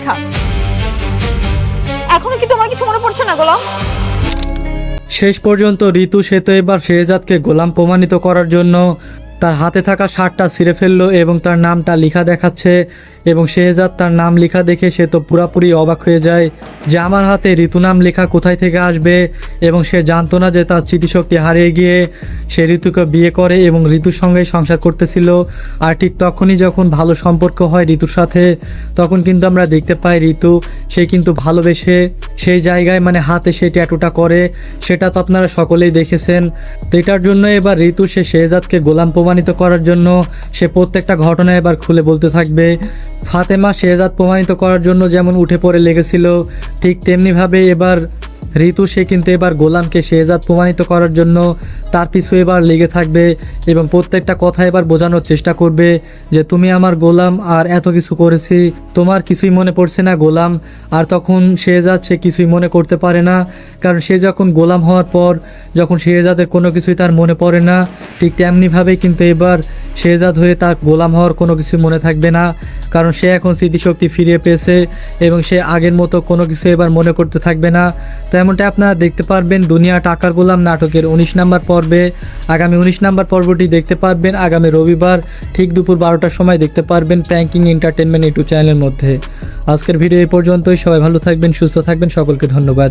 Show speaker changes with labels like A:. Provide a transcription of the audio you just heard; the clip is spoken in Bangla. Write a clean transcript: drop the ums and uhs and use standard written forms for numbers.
A: লেখা। এখনো কি তোমার কিছু মনে পড়ছে না গোলাম?
B: শেষ পর্যন্ত ঋতু সে তো এবার শেহজাদকে গোলাম প্রমাণিত করার জন্য তার হাতে থাকা শার্টটা ছিঁড়ে ফেললো এবং তার নামটা লেখা দেখাচ্ছে এবং শেহজাদ তার নাম লেখা দেখে সে তো পুরাপুরি অবাক হয়ে যায় যে আমার হাতে ঋতু নাম লেখা কোথায় থেকে আসবে, এবং সে জানতো না যে তার স্মৃতিশক্তি হারিয়ে গিয়ে সে ঋতুকে বিয়ে করে এবং ঋতুর সঙ্গেই সংসার করতেছিল। আর ঠিক তখনই যখন ভালো সম্পর্ক হয় ঋতুর সাথে, তখন কিন্তু আমরা দেখতে পাই ঋতু সে কিন্তু ভালোবেসে সেই জায়গায় মানে হাতে সে ট্যাটুটা করে, সেটা তো আপনারা সকলেই দেখেছেন। তো এটার জন্য এবার ঋতু সে শেহজাদকে গোলাম প্রমাণিত করার জন্য সে প্রত্যেকটা ঘটনা এবার খুলে বলতে থাকবে। ফাতেমা শেহজাদ প্রমাণিত করার জন্য যেমন উঠে পড়ে লেগেছিল, ঠিক তেমনিভাবে এবার ঋতু সে কিন্তু এবার গোলামকে শেহজাদ প্রমাণিত করার জন্য তার পিছু এবার লেগে থাকবে এবং প্রত্যেকটা কথা এবার বোঝানোর চেষ্টা করবে যে তুমি আমার গোলাম আর এত কিছু করেছি তোমার কিছুই মনে পড়ছে না গোলাম। আর তখন শেহজাদ সে কিছুই মনে করতে পারে না, কারণ সে যখন গোলাম হওয়ার পর যখন শেহজাদের কোনো কিছুই তার মনে পড়ে না, ঠিক তেমনিভাবেই কিন্তু এবার শেহজাদ হয়ে তার গোলাম হওয়ার কোনো কিছুই মনে থাকবে না, কারণ সে এখন স্মৃতিশক্তি ফিরিয়ে পেয়েছে এবং সে আগের মতো কোনো কিছু এবার মনে করতে থাকবে না। তেমনটা আপনারা দেখতে পারবেন দুনিয়া টাকার গোলাম নাটকের 19 নম্বর পর্বে। আগামী 19 নম্বর পর্বটি দেখতে পারবেন আগামী রবিবার ঠিক দুপুর 12টার সময় দেখতে পারবেন প্র্যাঙ্কিং এন্টারটেনমেন্ট ইউটিউব চ্যানেলের মধ্যে। আজকের ভিডিও এই পর্যন্তই। সবাই ভালো থাকবেন, সুস্থ থাকবেন, সকলকে ধন্যবাদ।